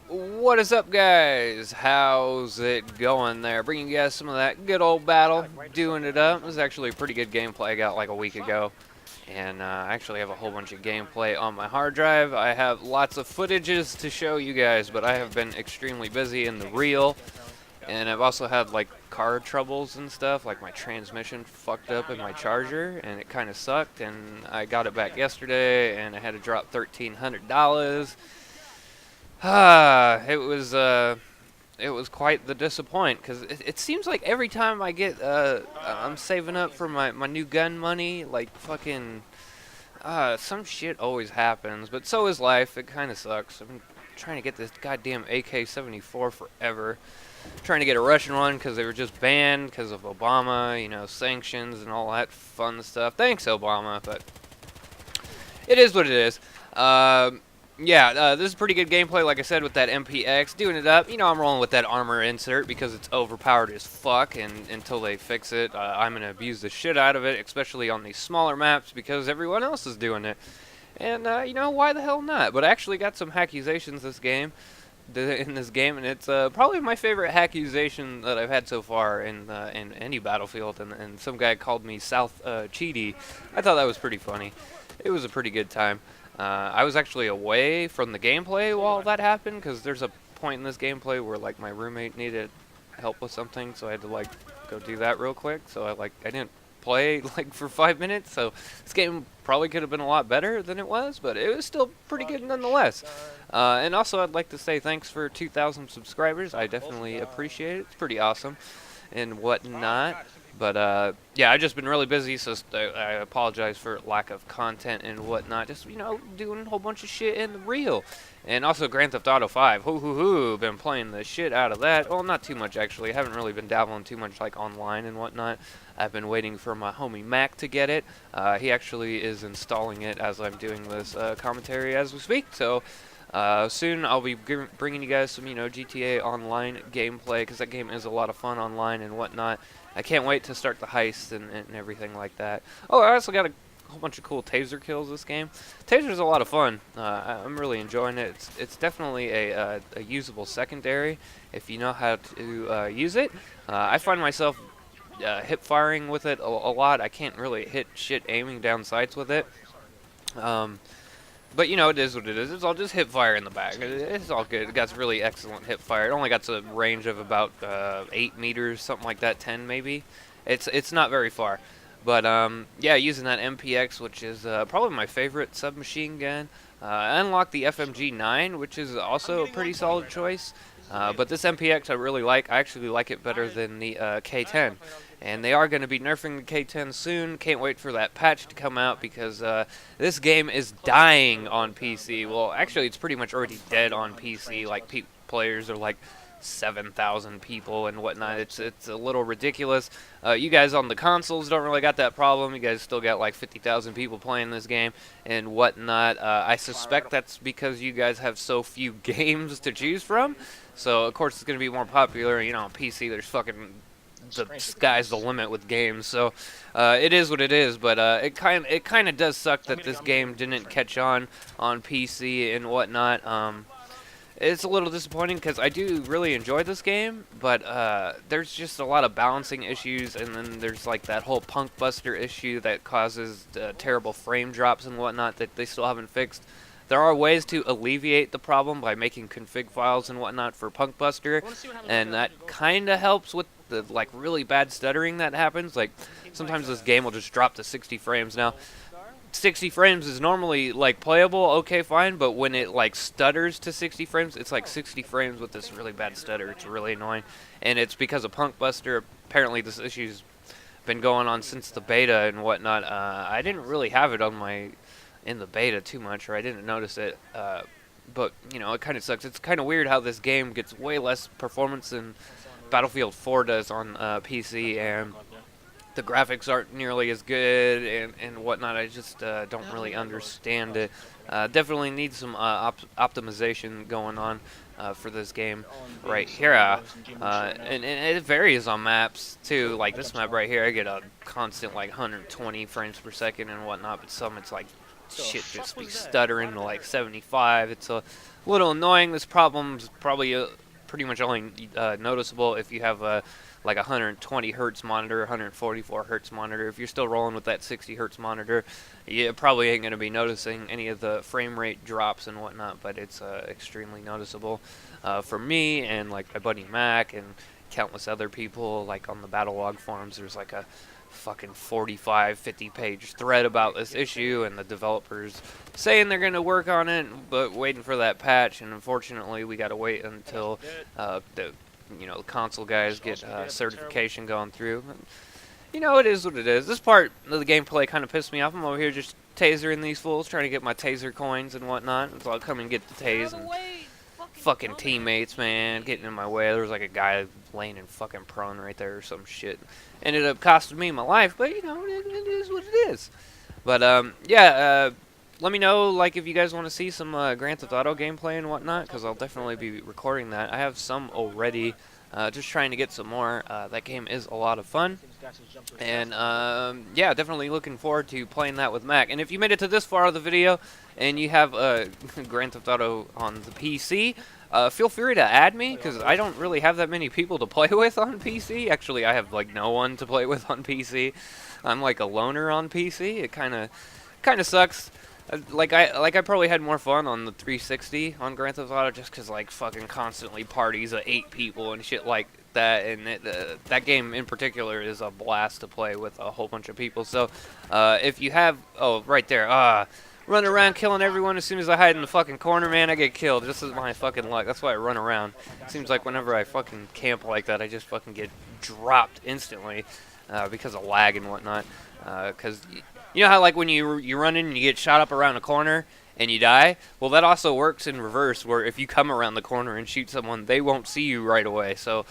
What is up, guys? How's it going there? Bringing you guys some of that good old battle, doing it up. This is actually a pretty good gameplay I got like a week ago. And I actually have a whole bunch of gameplay on my hard drive. I have lots of footages to show you guys, but I have been extremely busy in the real. And I've also had like car troubles and stuff, like my transmission fucked up in my Charger, and it kind of sucked. And I got it back yesterday, and I had to drop $1,300. It was quite the disappointment because it seems like every time I get I'm saving up for my new gun money, like fucking some shit always happens. But so is life. It kind of sucks. I've been trying to get this goddamn AK-74 forever. Trying to get a Russian one because they were just banned because of Obama, you know, sanctions and all that fun stuff. Thanks, Obama, but it is what it is. Yeah, this is pretty good gameplay, like I said, with that MPX. Doing it up. You know, I'm rolling with that armor insert because it's overpowered as fuck, and until they fix it, I'm going to abuse the shit out of it, especially on these smaller maps because everyone else is doing it. And, you know, why the hell not? But I actually got some hackusations in this game, and it's probably my favorite hackuzation that I've had so far in any Battlefield, and some guy called me Southchity. I thought that was pretty funny. It was a pretty good time. I was actually away from the gameplay while that happened, because there's a point in this gameplay where like my roommate needed help with something, so I had to like go do that real quick. So I didn't play like for 5 minutes. So this game probably could have been a lot better than it was, but it was still pretty good nonetheless. And also I'd like to say thanks for 2,000 subscribers. I definitely appreciate it. It's pretty awesome and whatnot. But yeah, I've just been really busy, so I apologize for lack of content and whatnot. Just, you know, doing a whole bunch of shit in the real. And also Grand Theft Auto 5. Hoo, been playing the shit out of that. Well, not too much, actually. I haven't really been dabbling too much, like, online and whatnot. I've been waiting for my homie Mac to get it. He actually is installing it as I'm doing this commentary as we speak. So soon I'll be bringing you guys some, you know, GTA Online gameplay, because that game is a lot of fun online and whatnot. I can't wait to start the heist and everything like that. Oh, I also got a whole bunch of cool taser kills this game. Taser's a lot of fun. I'm really enjoying it. It's definitely a usable secondary if you know how to use it. I find myself hip firing with it a lot. I can't really hit shit aiming down sights with it. But, you know, it is what it is. It's all just hip fire in the back. It's all good. It got really excellent hip fire. It only got a range of about 8 meters, something like that, 10 maybe. It's not very far. But, yeah, using that MPX, which is probably my favorite submachine gun. I unlocked the FMG-9, which is also a pretty solid choice. But this MPX I really like. I actually like it better than the K10. And they are going to be nerfing the K10 soon. Can't wait for that patch to come out because this game is dying on PC. Well, actually, it's pretty much already dead on PC. Like, players are like 7,000 people and whatnot. It's a little ridiculous. You guys on the consoles don't really got that problem. You guys still got like 50,000 people playing this game and whatnot. I suspect that's because you guys have so few games to choose from. So, of course, it's going to be more popular. You know, on PC, there's fucking... the sky's the limit with games, so it is what it is. But it kind of does suck that this game didn't catch on PC and whatnot. It's a little disappointing because I do really enjoy this game, but there's just a lot of balancing issues, and then there's like that whole punk buster issue that causes terrible frame drops and whatnot that they still haven't fixed. There are ways to alleviate the problem by making config files and whatnot for Punk Buster, and that kind of helps with the like really bad stuttering that happens. Like sometimes this game will just drop to 60 frames. Now, 60 frames is normally like playable, okay, fine, but when it like stutters to 60 frames, it's like 60 frames with this really bad stutter. It's really annoying, and it's because of Punk Buster. Apparently, this issue's been going on since the beta and whatnot. I didn't really have it on in the beta too much, or I didn't notice it, but, you know, it kind of sucks. It's kind of weird how this game gets way less performance than Battlefield 4 does on PC, and the graphics aren't nearly as good and whatnot. I just don't really understand it. Definitely need some optimization going on for this game right here. And it varies on maps, too. Like this map right here, I get a constant, like, 120 frames per second and whatnot, but some it's like shit just be stuttering to like 75. It's a a little annoying. This problem's probably pretty much only noticeable if you have like a 120 hertz monitor, 144 hertz monitor. If you're still rolling with that 60 hertz monitor, you probably ain't going to be noticing any of the frame rate drops and whatnot, but it's extremely noticeable for me and like my buddy Mac and countless other people. Like on the Battlelog forums, there's like a fucking 45, 50-page thread about this issue, and the developers saying they're going to work on it, but waiting for that patch. And unfortunately, we got to wait until the console guys get certification going through. You know, it is what it is. This part of the gameplay kind of pissed me off. I'm over here just tasering these fools, trying to get my taser coins and whatnot. So I'll come and get the tase, and fucking teammates, man, getting in my way. There was like a guy laying in fucking prone right there or some shit. Ended up costing me my life, but you know, it is what it is. But yeah, let me know like if you guys want to see some Grand Theft Auto gameplay and whatnot, because I'll definitely be recording that. I have some already, just trying to get some more. That game is a lot of fun, and yeah, definitely looking forward to playing that with Mac. And if you made it to this far of the video and you have Grand Theft Auto on the PC, feel free to add me, because I don't really have that many people to play with on PC. Actually, I have like no one to play with on PC. I'm like a loner on PC. It kind of sucks. Like I probably had more fun on the 360 on Grand Theft Auto, just because like fucking constantly parties of 8 people and shit like that, and that game in particular is a blast to play with a whole bunch of people. So if you have, oh right there, running around killing everyone as soon as I hide in the fucking corner, man, I get killed. This is my fucking luck. That's why I run around. It seems like whenever I fucking camp like that, I just fucking get dropped instantly because of lag and whatnot. Because you know how like when you run in and you get shot up around a corner and you die? Well, that also works in reverse, where if you come around the corner and shoot someone, they won't see you right away. So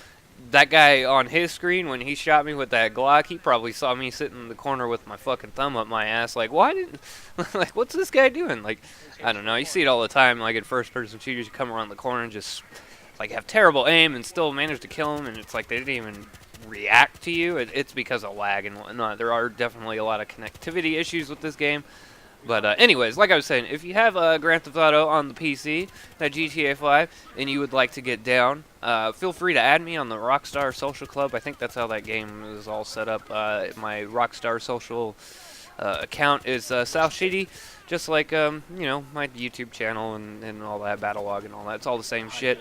that guy on his screen, when he shot me with that Glock, he probably saw me sitting in the corner with my fucking thumb up my ass. Like, why didn't... like, what's this guy doing? Like, I don't know. You see it all the time, like, in first-person shooters. You come around the corner and just, like, have terrible aim and still manage to kill him, and it's like they didn't even react to you. It's because of lag and whatnot. There are definitely a lot of connectivity issues with this game. But anyways, like I was saying, if you have Grand Theft Auto on the PC, that GTA 5, and you would like to get down, feel free to add me on the Rockstar Social Club. I think that's how that game is all set up. My Rockstar Social account is Southchity, just like you know, my YouTube channel and all that, Battlelog and all that. It's all the same shit.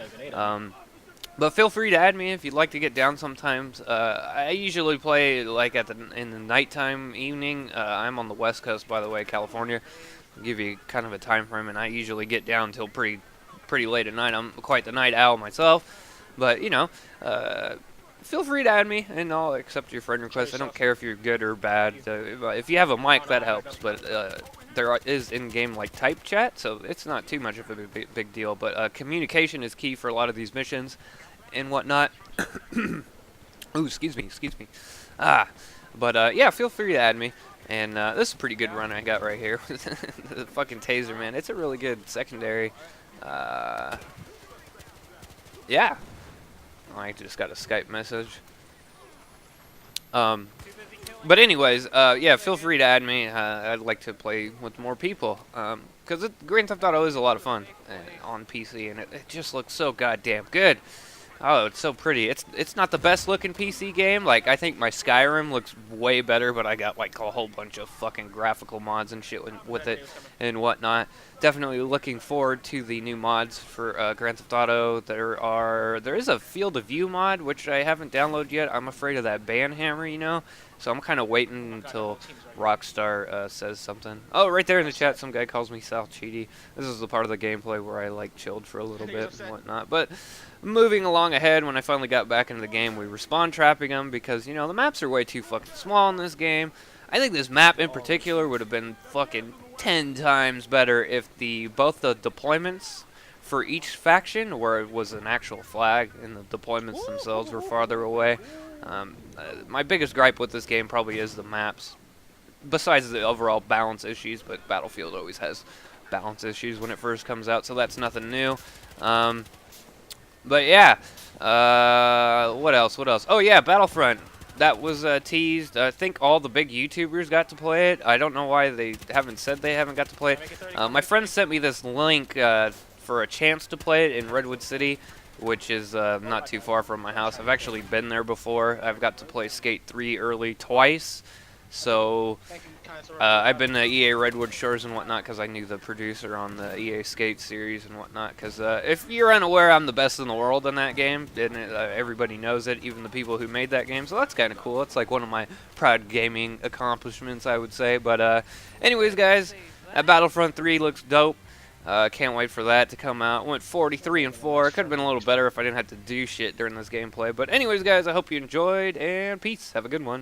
But feel free to add me if you'd like to get down sometimes. I usually play like in the nighttime, evening. I'm on the West Coast, by the way, California. I'll give you kind of a time frame, and I usually get down till pretty late at night. I'm quite the night owl myself, but you know, feel free to add me, and I'll accept your friend request. I don't care if you're good or bad. If you have a mic, that helps. But there is in-game like type chat, so it's not too much of a big deal. But communication is key for a lot of these missions and whatnot. Ooh, excuse me. But yeah, feel free to add me. And this is a pretty good run I got right here. The fucking taser, man. It's a really good secondary. Yeah. Oh, I just got a Skype message. But anyways, yeah, feel free to add me. I'd like to play with more people. Because Grand Theft Auto is a lot of fun on PC, and it just looks so goddamn good. Oh, it's so pretty. It's not the best looking PC game. Like, I think my Skyrim looks way better, but I got like a whole bunch of fucking graphical mods and shit with it and whatnot. Definitely looking forward to the new mods for Grand Theft Auto. There is a field of view mod, which I haven't downloaded yet. I'm afraid of that ban hammer, you know. So I'm kind of waiting until Rockstar says something. Oh, right there in the chat, some guy calls me Southchity. This is the part of the gameplay where I like chilled for a little bit and whatnot. But moving along ahead, when I finally got back into the game, we were spawn trapping them because, you know, the maps are way too fucking small in this game. I think this map in particular would have been fucking 10 times better if both the deployments for each faction, where it was an actual flag and the deployments themselves were farther away. My biggest gripe with this game probably is the maps, besides the overall balance issues, but Battlefield always has balance issues when it first comes out, so that's nothing new. But yeah, what else? Oh yeah, Battlefront. That was teased. I think all the big YouTubers got to play it. I don't know why they haven't said they haven't got to play it. My friend sent me this link for a chance to play it in Redwood City, which is not too far from my house. I've actually been there before. I've got to play Skate 3 early twice. So I've been to EA Redwood Shores and whatnot because I knew the producer on the EA Skate series and whatnot. Because if you're unaware, I'm the best in the world in that game, and everybody knows it, even the people who made that game. So that's kind of cool. It's like one of my proud gaming accomplishments, I would say. But anyways, guys, that Battlefront 3 looks dope. Can't wait for that to come out. Went 43-4. Could have been a little better if I didn't have to do shit during this gameplay. But anyways, guys, I hope you enjoyed, and peace. Have a good one.